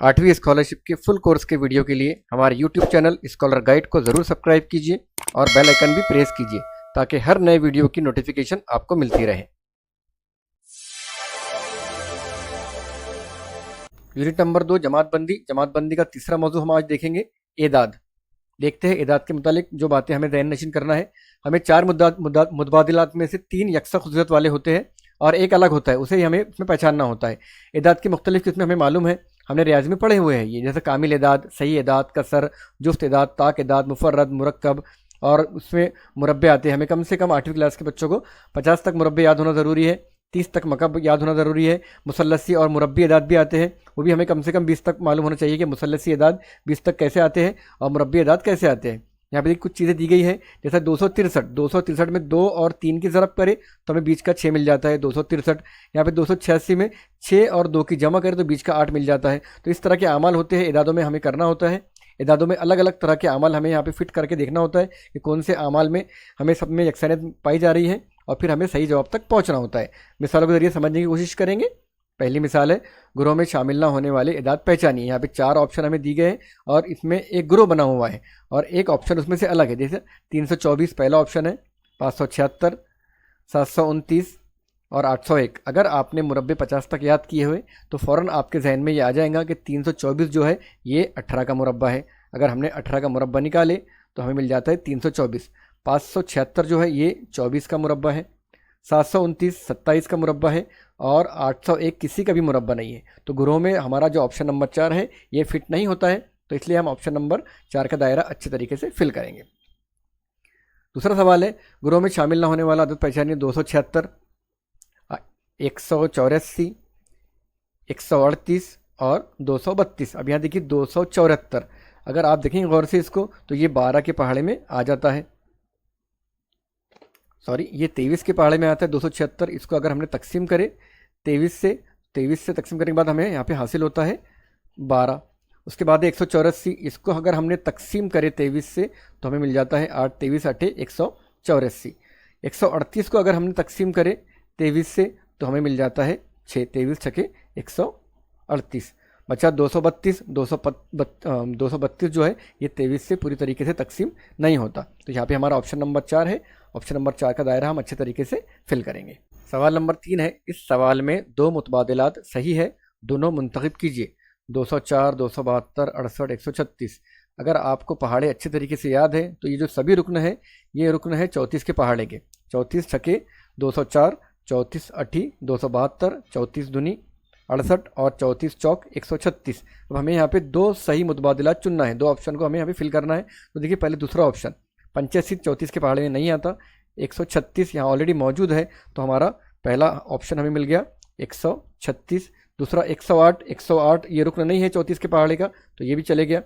8वीं स्कॉलरशिप के full course के वीडियो के लिए हमारे यूट्यूब चैनल स्कॉलर गाइड को ज़रूर सब्सक्राइब कीजिए और बेल आइकन भी प्रेस कीजिए ताकि हर नए वीडियो की नोटिफिकेशन आपको मिलती रहे। यूनिट नंबर 2 जमातबंदी का तीसरा मौजू हम आज देखेंगे एदाद। देखते हैं एदाद के मुतालिक जो बातें हमें ज़हन नशीन करना है। हमें 4 मुतबादिलात में से 3 यकसा खुसूसियत वाले होते हैं और एक अलग होता है, उसे ही हमें उसमें पहचानना होता है। एदाद की मुख्तलिफ किस्में हमें मालूम है, हमने रियाज में पढ़े हुए हैं ये, जैसे कामिल एदाद, सही एदाद, कसर, जुफ्त एदाद, ताक एदाद, मुफर्रद, मुरक्कब, और उसमें मुरब्बे आते हैं। हमें कम से कम 8वीं क्लास के बच्चों को 50 तक मुरब्बे याद होना ज़रूरी है, 30 तक मकब याद होना ज़रूरी है। मुसल्लसी और मुरब्बी एदाद भी आते हैं, वो भी हमें कम से कम 20 तक मालूम होना चाहिए कि मुसल्लसी एदाद 20 तक कैसे आते हैं और मुरब्बी एदाद कैसे आते हैं। यहाँ पे कुछ चीज़ें दी गई है, जैसा 263 में 2 और 3 की ज़रब करें तो हमें बीच का 6 मिल जाता है 263। यहाँ पे 286 में 6 और 2 की जमा करें तो बीच का 8 मिल जाता है। तो इस तरह के अमाल होते हैं, इदादों में हमें करना होता है। इदादों में अलग अलग तरह के अमाल हमें यहाँ पे फिट करके देखना होता है कि कौन से अमाल में हमें सब में यकसानियत पाई जा रही है और फिर हमें सही जवाब तक पहुँचना होता है। मिसालों के जरिए समझने की कोशिश करेंगे। पहली मिसाल है, ग्रोह में शामिल ना होने वाले इदाद पहचानिए। यहाँ पे 4 ऑप्शन हमें दिए गए हैं और इसमें एक ग्रोह बना हुआ है और एक ऑप्शन उसमें से अलग है। जैसे 324 पहला ऑप्शन है, 576, 729 और 801। अगर आपने मुरब्बे 50 तक याद किए हुए तो फ़ौरन आपके जहन में ये आ जाएगा कि 324 जो है ये 18 का मुरब्बा है। अगर हमने 18 का मुरब्बा निकाले तो हमें मिल जाता है 324। 576 जो है ये 24 का मुरब्बा है, 729 27 का मुरब्बा है और 801 किसी का भी मुरब्बा नहीं है। तो ग्रोह में हमारा जो ऑप्शन नंबर 4 है ये फिट नहीं होता है, तो इसलिए हम ऑप्शन नंबर 4 का दायरा अच्छे तरीके से फिल करेंगे। दूसरा सवाल है, ग्रोह में शामिल ना होने वाला अदद पहचानिए। 276, 184, 138 और 232। अब यहाँ देखिए 274, अगर आप देखेंगे गौर से इसको तो ये 12 के पहाड़े में आ जाता है, सॉरी ये 23 के पहाड़े में आता है 276। इसको अगर हमने तकसीम करे 23 से तकसीम करने के बाद हमें यहाँ पे हासिल होता है 12। उसके बाद है 184, इसको अगर हमने तकसीम करे 23 से तो हमें मिल जाता है 8, 23 8 184। 138 को अगर हमने तकसीम करे 23 से तो हमें मिल जाता है 6, 23 छके 138। बचा 232। 232 जो है ये 23 से पूरी तरीके से तकसीम नहीं होता, तो यहाँ पे हमारा ऑप्शन नंबर 4 है। ऑप्शन नंबर 4 का दायरा हम अच्छे तरीके से फिल करेंगे। सवाल नंबर 3 है, इस सवाल में 2 मुतबादिलात सही है, दोनों मुंतखब कीजिए। 204, 272, 68, 136। अगर आपको पहाड़े अच्छे तरीके से याद है तो ये जो सभी रुकन है ये रुकन है 34 के पहाड़े के। 34 छके 204, 34 अठी 272, 34 दूनी 68 और 34 चौक 136। अब हमें यहाँ पे 2 सही मुतबादिलात चुनना है, 2 ऑप्शन को हमें यहाँ पे फिल करना है। तो देखिए पहले दूसरा ऑप्शन 85 34 के पहाड़े में नहीं आता, 136 यहाँ ऑलरेडी मौजूद है, तो हमारा पहला ऑप्शन हमें मिल गया 136। दूसरा 108 ये रुकन नहीं है 34 के पहाड़े का, तो ये भी चले गया।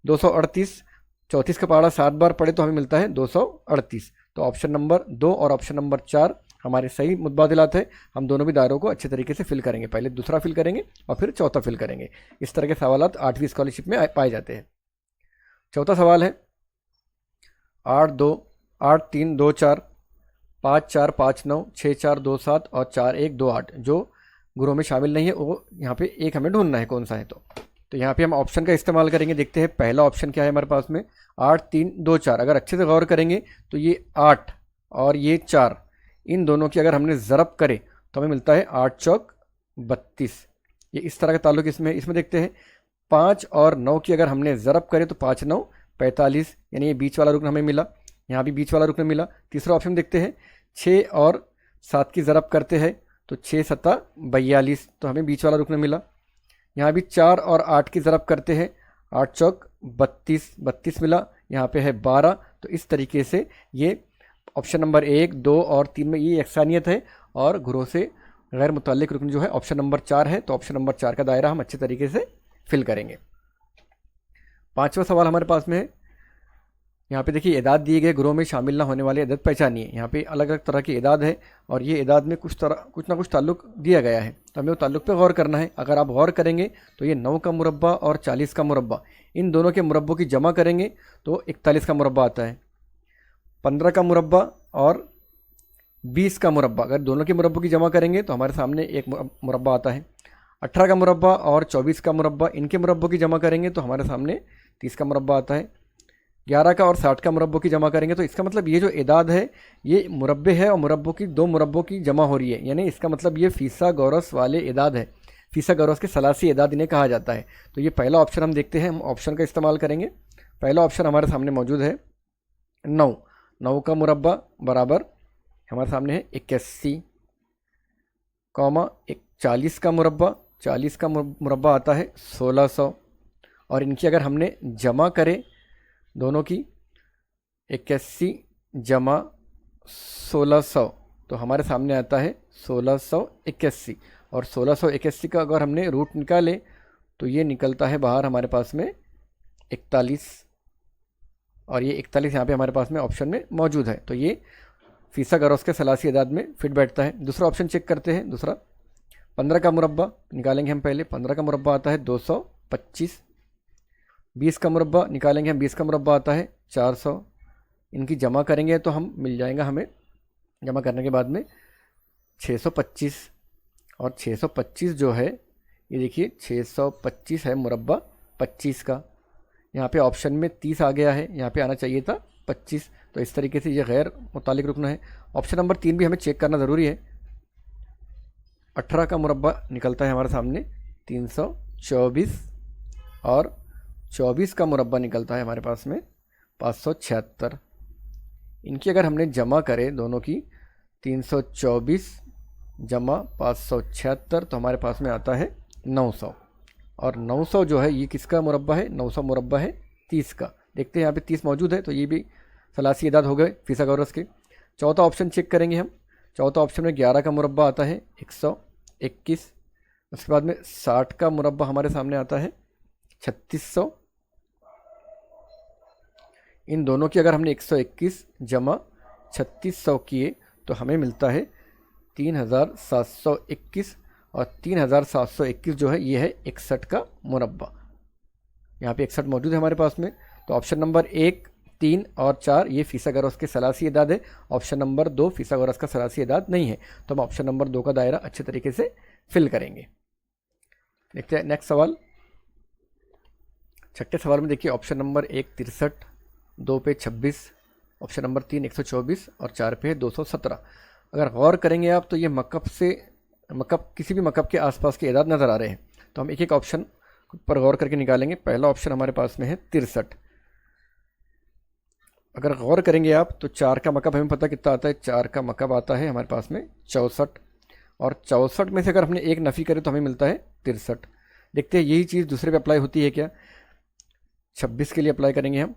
238 34 का पहाड़ा 7 बार पढ़े तो हमें मिलता है 238। तो ऑप्शन नंबर 2 और ऑप्शन नंबर 4 हमारे सही मुतबादिलात है। हम दोनों भी दायरों को अच्छे तरीके से फिल करेंगे, पहले दूसरा फिल करेंगे और फिर चौथा फिल करेंगे। इस तरह के सवालात 8वीं स्कॉलरशिप में पाए जाते हैं। चौथा सवाल है, 8 3 2 4, 5 4 5 9, 6 4 2 7 और 4 1 2 8 जो ग्रोह में शामिल नहीं है वो यहाँ पे एक हमें ढूंढना है कौन सा है। तो यहाँ पे हम ऑप्शन का इस्तेमाल करेंगे। देखते हैं पहला ऑप्शन क्या है हमारे पास में, 8 3 2 4। अगर अच्छे से गौर करेंगे तो ये 8 और ये 4, इन दोनों की अगर हमने ज़रब करे तो हमें मिलता है 8 चौक 32। ये इस तरह का ताल्लुक इसमें देखते हैं। 5 और 9 की अगर हमने ज़रब करे तो 5 9 45, यानी ये बीच वाला रुकन हमें मिला, यहाँ भी बीच वाला रुकन मिला। तीसरा ऑप्शन देखते हैं, 6 और 7 की ज़रब करते हैं तो 6 7 42, तो हमें बीच वाला रुकन मिला। यहाँ भी 4 और 8 की ज़रब करते हैं, 8 चौक 32 मिला, यहाँ पे है 12। तो इस तरीके से ये ऑप्शन नंबर 1 2 और 3 में ये यकसानियत है और ग्रोह से गैर मुतल्लिक रुकन जो है ऑप्शन नंबर 4 है। तो ऑप्शन नंबर 4 का दायरा हम अच्छे तरीके से फिल करेंगे। पांचवा सवाल हमारे पास में है, यहाँ पे देखिए इदाद दिए गए, ग्रोह में शामिल ना होने वाले इदाद पहचानिए। यहाँ पे अलग अलग तरह के इदाद है और ये इदाद में कुछ ना कुछ ताल्लुक दिया गया है, तो हमें वो ताल्लुक पे गौर करना है। अगर आप गौर करेंगे तो ये 9 का मुरब्बा और 40 का मुरब्बा, इन दोनों के मुरब्बों की जमा करेंगे तो 41 का मुरब्बा आता है। 15 का मुरब्बा और 20 का मुरब्बा, अगर दोनों के मुरब्बों की जमा करेंगे तो हमारे सामने एक मुरब्बा आता है। 18 का मुरब्बा और 24 का मुरब्बा, इनके मुरब्बों की जमा करेंगे तो हमारे सामने 30 का मुरब्बा आता है। 11 का और 60 का मुरब्बों की जमा करेंगे तो इसका मतलब ये जो एदाद है ये मुरब्बे है और मुरब्बों की दो मुरब्बों की जमा हो रही है, यानी इसका मतलब ये फीसागोरस वाले एदाद है। फीसागोरस के सलासी एदाद इन्हें कहा जाता है। तो ये पहला ऑप्शन हम देखते हैं, हम ऑप्शन का इस्तेमाल करेंगे। पहला ऑप्शन हमारे सामने मौजूद है 9। 9 का मुरब्बा बराबर हमारे सामने है 81, कॉमा 40 का मुरब्बा, 40 का मुरब्बा आता है 1600, और इनकी अगर हमने जमा करें दोनों की 81 जमा 1600 तो हमारे सामने आता है 1681, और 1681 का अगर हमने रूट निकाले तो ये निकलता है बाहर हमारे पास में 41, और ये 41 यहाँ पे हमारे पास में ऑप्शन में मौजूद है। तो ये फीसागोरस के सलासी एदाद में फिट बैठता है। दूसरा ऑप्शन चेक करते हैं। दूसरा 15 का मुरब्बा निकालेंगे हम पहले। 15 का मुरब्बा आता है 225। 20 का मुरब्बा निकालेंगे हम, 20 का मुरब्बा आता है 400। इनकी जमा करेंगे तो हम मिल जाएगा हमें, जमा करने के बाद में 625, और 625 जो है ये देखिए 625 है मुरब्बा 25 का। यहाँ पे ऑप्शन में 30 आ गया है, यहाँ पे आना चाहिए था 25। तो इस तरीके से ये गैर मुतालिक रुकन है। ऑप्शन नंबर 3 भी हमें चेक करना ज़रूरी है। 18 का मुरब्बा निकलता है हमारे सामने 324, और 24 का मुरब्बा निकलता है हमारे पास में 576। इनकी अगर हमने जमा करें दोनों की 324 जमा 576 तो हमारे पास में आता है 900, और 900 जो है ये किसका मुरब्बा है? 900 मुरब्बा है 30 का। देखते हैं यहाँ पे 30 मौजूद है, तो ये भी सलासी एदाद हो गए फीसागोरस के। चौथा ऑप्शन चेक करेंगे हम। चौथा ऑप्शन में 11 का मुरब्बा आता है 121। उसके बाद में 60 का मुरब्बा हमारे सामने आता है 3600। इन दोनों की अगर हमने 121 जमा 3600 किए तो हमें मिलता है 3721, और 3721 जो है ये है 61 का मुरब्बा। यहाँ पे 61 मौजूद है हमारे पास में। तो ऑप्शन नंबर 1, 3 और 4 ये फीसागोरस के सलासी एदाद है। ऑप्शन नंबर 2 फीसागोरस का सलासी एदाद नहीं है। तो हम ऑप्शन नंबर 2 का दायरा अच्छे तरीके से फिल करेंगे। देखते हैं नेक्स्ट सवाल। छठे सवाल में देखिए ऑप्शन नंबर 1 63, 2 पे 26, ऑप्शन नंबर 3 124 और 4 पे 217। अगर गौर करेंगे आप तो ये मकब से किसी भी मकब के आसपास के एदाद नज़र आ रहे हैं। तो हम एक एक ऑप्शन पर गौर करके निकालेंगे। पहला ऑप्शन हमारे पास में है 63। अगर गौर करेंगे आप तो 4 का मकब हमें पता कितना आता है। 4 का मकब आता है हमारे पास में 64, और 64 में से अगर हमने एक नफ़ी करें तो हमें मिलता है 63। देखते हैं यही चीज़ दूसरे पे अप्लाई होती है क्या। 26 के लिए अप्लाई करेंगे हम।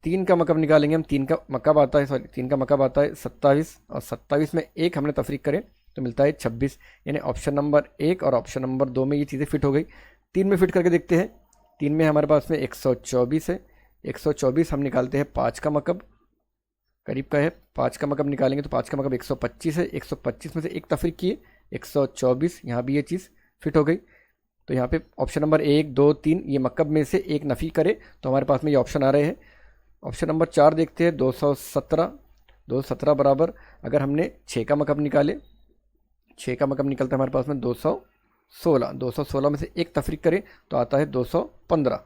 3 का मकब निकालेंगे हम। 3 का मकब आता है 3 का मकब आता है 27, और 27 में एक हमने तफरीक करें तो मिलता है 26। यानी ऑप्शन नंबर 1 और ऑप्शन नंबर 2 में ये चीज़ें फिट हो गई। 3 में फिट करके देखते हैं। 3 में हमारे पास में 124 है। 124 हम निकालते हैं 5 का मकब करीब का है। 5 का मकब निकालेंगे तो 5 का मकब 125 है। 125 में से एक तफरीक किए 124, यहाँ भी ये चीज़ फिट हो गई। तो यहाँ पे ऑप्शन नंबर 1, 2, 3 ये मकब में से एक नफ़ी करे तो हमारे पास में ये ऑप्शन आ रहे हैं। ऑप्शन नंबर 4 देखते हैं 217। 217 बराबर अगर हमने 6 का मकब निकाले, 6 का मकब निकलता है हमारे पास में 216। 216 में से एक तफरीक करें तो आता है 215।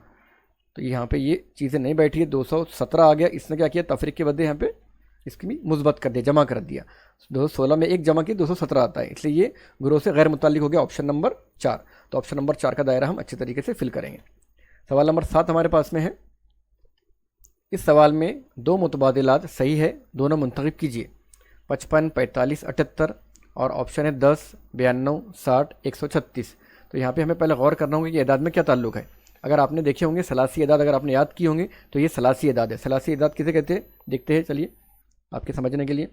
तो यहाँ पे ये चीज़ें नहीं बैठी है, 217 आ गया। इसने क्या किया, तफरीक के बदले यहाँ पे इसकी भी मुस्बत कर दिया, जमा कर दिया। 216 में एक जमा की 217 आता है, इसलिए ये गुरो से गैर मुतालिक हो गया ऑप्शन नंबर 4। तो ऑप्शन नंबर 4 का दायरा हम अच्छे तरीके से फिल करेंगे। सवाल नंबर 7 हमारे पास में है। इस सवाल में दो मुतबादिलात सही है, दोनों मुंतखब कीजिए। 55, 45, 78, और ऑप्शन है 10, 92, 60, 136। तो यहाँ पे हमें पहले गौर करना होगा कि एदाद में क्या ताल्लुक है। अगर आपने देखे होंगे सलासी एदाद, अगर आपने याद किए होंगे तो ये सलासी एदाद है। सलासी एदाद किसे कहते हैं देखते हैं, चलिए आपके समझने के लिए।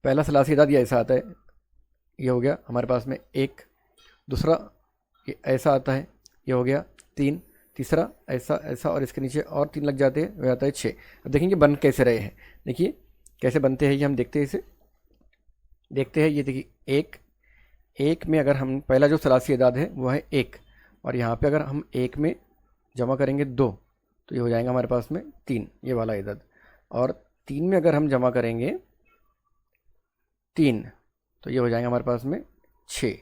पहला सलासी एदाद ये ऐसा आता है, ये हो गया हमारे पास में 1। दूसरा ये ऐसा आता है, ये हो गया 3। तीसरा ऐसा ऐसा, और इसके नीचे और 3 लग जाते हैं, वह आता है 6। अब देखेंगे बन कैसे रहे हैं। देखिए कैसे बनते हैं ये हम देखते हैं, इसे देखते हैं। ये देखिए 1 में अगर हम पहला जो सलासी एदाद है वो है 1, और यहाँ पे अगर हम 1 में जमा करेंगे 2 तो ये हो जाएगा हमारे पास में 3, ये वाला एदाद। और 3 में अगर हम जमा करेंगे 3 तो ये हो जाएगा हमारे पास में 6।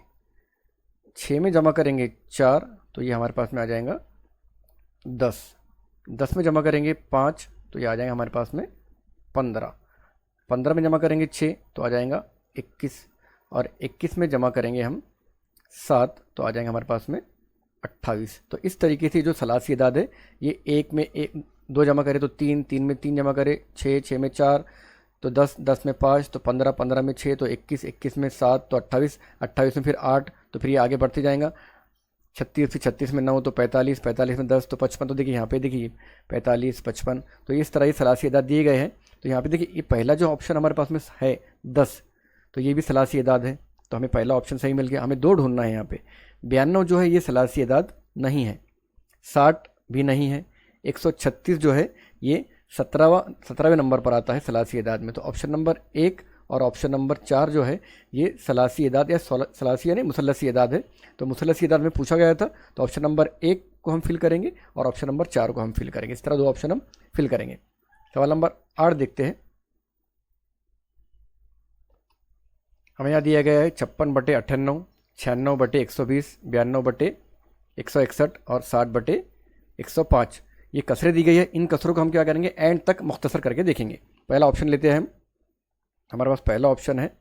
6 में जमा करेंगे 4 तो ये हमारे पास में आ जाएगा 10। 10 में जमा करेंगे 5 तो ये आ जाएगा हमारे पास में 15। 15 में जमा करेंगे 6 तो आ जाएगा 21। और 21 में जमा करेंगे हम 7 तो आ जाएगा हमारे पास में 28। तो इस तरीके से जो सलासी इदाद है ये 1 में 2 जमा करें तो 3, 3 में 3 जमा करें 6, 6 में 4 तो 10, 10 में 5 तो 15, 15 में 6 तो 21, 21 में 7 तो 28, 28 में फिर 8 तो फिर ये आगे बढ़ते जाएगा। 36 फिर 36 में 9 तो 45, 45 में 10 तो 55। तो देखिए यहाँ पे देखिए 45, 55 तो इस तरह ये सलासी इदाद दिए गए हैं। तो यहाँ पे देखिए ये पहला जो ऑप्शन हमारे पास में है 10 तो ये भी सलासी इदाद है, तो हमें पहला ऑप्शन सही मिल गया। हमें 2 ढूंढना है यहाँ पे। 92 जो है ये सलासी इदाद नहीं है, 60 भी नहीं है, 136 जो है ये 17वें नंबर पर आता है सलासी इदाद में। तो ऑप्शन नंबर 1 और ऑप्शन नंबर 4 जो है ये सलासी इदाद या सलासी यानी मुसल्लसी इदाद है। तो मुसल्लसी इदाद में पूछा गया था, तो ऑप्शन नंबर 1 को हम फिल करेंगे और ऑप्शन नंबर 4 को हम फिल करेंगे। इस तरह 2 ऑप्शन हम फिल करेंगे। सवाल नंबर 8 देखते हैं। हमें यहाँ दिया गया है 56/98, 96/120, 92/161 और 60/105। ये कसरें दी गई है। इन कसरों को हम क्या करेंगे एंड तक मुख्तसर करके देखेंगे। पहला ऑप्शन लेते हैं हम। हमारे पास पहला ऑप्शन है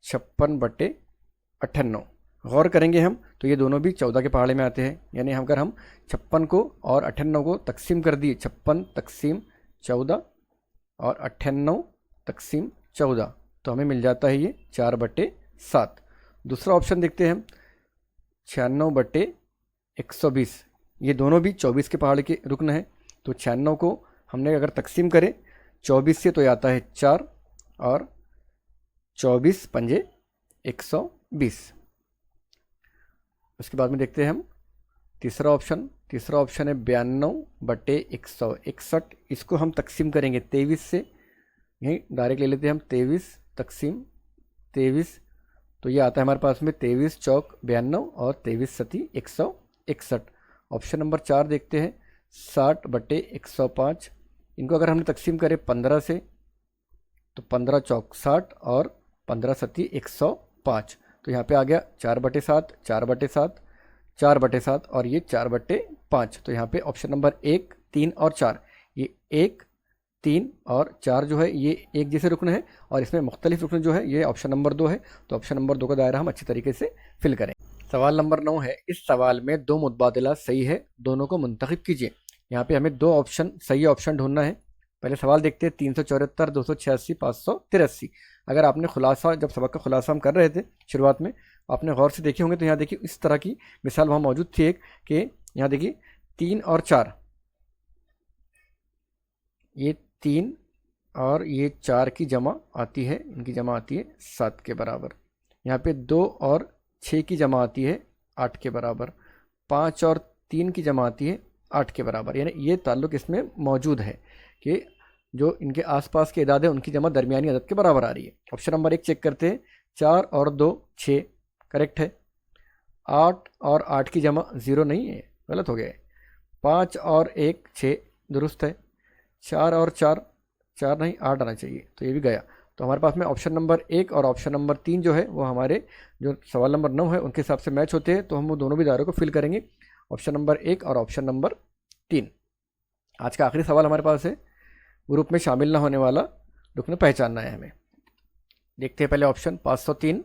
56/98। गौर करेंगे हम तो ये दोनों भी 14 के पहाड़े में आते हैं। यानी अगर हम 56 को और 98 को तकसीम कर दिए, 56 तकसीम 14 और 98 तकसीम 14 तो हमें मिल जाता है ये 4/7। दूसरा ऑप्शन देखते हैं हम 96/120। ये दोनों भी 24 के पहाड़ के रुकन है। तो 96 को हमने अगर तकसीम करें 24 से तो ये आता है 4 और 24 पंजे 120। उसके बाद में देखते हैं हम तीसरा ऑप्शन है 92/161। इसको हम तकसीम करेंगे 23 से। यहीं डायरेक्ट ले लेते हैं हम 23 तकसीम 23 तो ये आता है हमारे पास में 23 चौक 92 और 23 सती 161। ऑप्शन नंबर 4 देखते हैं 60/105। इनको अगर हमने तकसीम करें 15 से तो 15 चौक 60 और 15 सती 105। तो यहाँ पे आ गया 4/7, 4/7, 4/7 और ये 4/5। तो यहाँ पे ऑप्शन नंबर 1, 3 और 4 ये 1, 3 और 4 जो है ये एक जैसे रुकन है और इसमें मुख्तलिफ रुकन जो है ये ऑप्शन नंबर 2 है। तो ऑप्शन नंबर 2 का दायरा हम अच्छी तरीके से फिल करें। सवाल नंबर 9 है। इस सवाल में 2 मुतबादिला सही है, दोनों को मुंतखब कीजिए। यहाँ पे हमें 2 ऑप्शन सही ऑप्शन ढूंढना है। पहले सवाल देखते हैं 374, 286, 583। अगर आपने खुलासा जब सबक का खुलासा हम कर रहे थे शुरुआत में आपने गौर से देखे होंगे तो यहाँ देखिए इस तरह की मिसाल वहाँ मौजूद थी एक कि यहाँ देखिए 3 और 4, ये 3 और ये 4 की जमा आती है, इनकी जमा आती है 7 के बराबर। यहाँ पे 2 और 6 की जमा आती है 8 के बराबर। 5 और 3 की जमा आती है 8 के बराबर। यानी ये ताल्लुक़ इसमें मौजूद है कि जो इनके आसपास के इदाद है उनकी जमा दरमियानी अदद के बराबर आ रही है। ऑप्शन नंबर 1 चेक करते हैं। 4 और 2 6 करेक्ट है। 8 और 8 की जमा 0 नहीं है, गलत हो गया है। 5 और 1 6 दुरुस्त है। 4 और 4 4 नहीं 8 आना चाहिए, तो ये भी गया। तो हमारे पास में ऑप्शन नंबर 1 और ऑप्शन नंबर 3 जो है वो हमारे जो सवाल नंबर 9 है उनके हिसाब से मैच होते हैं। तो हम वो दोनों भी दायरों को फिल करेंगे, ऑप्शन नंबर 1 और ऑप्शन नंबर 3। आज का आखिरी सवाल हमारे पास है ग्रुप में शामिल ना होने वाला रुकन पहचानना है हमें। देखते हैं पहले ऑप्शन 503,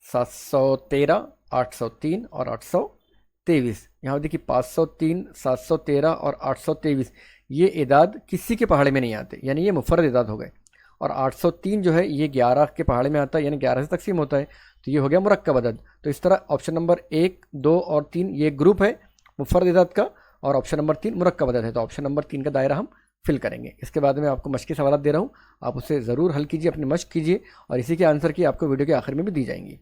713, 803 और 823। यहाँ देखिए 503, 713 और 823 ये इदाद किसी के पहाड़े में नहीं आते, यानी ये मुफर्रद इदाद हो गए। और 803 जो है ये 11 के पहाड़े में आता है, यानी 11 से तकसीम होता है, तो ये हो गया मुरक्कब अदद। तो इस तरह ऑप्शन नंबर 1, 2 और 3 ये ग्रुप है मुफर्रद इदाद का और ऑप्शन नंबर 3 मुरक्कब अदद है। तो ऑप्शन नंबर 3 का दायरा हम फिल करेंगे। इसके बाद में आपको मश्क के सवाल दे रहा हूँ, आप उसे ज़रूर हल कीजिए, अपनी मश्क कीजिए और इसी के आंसर की आपको वीडियो के आखिर में भी दी जाएंगी।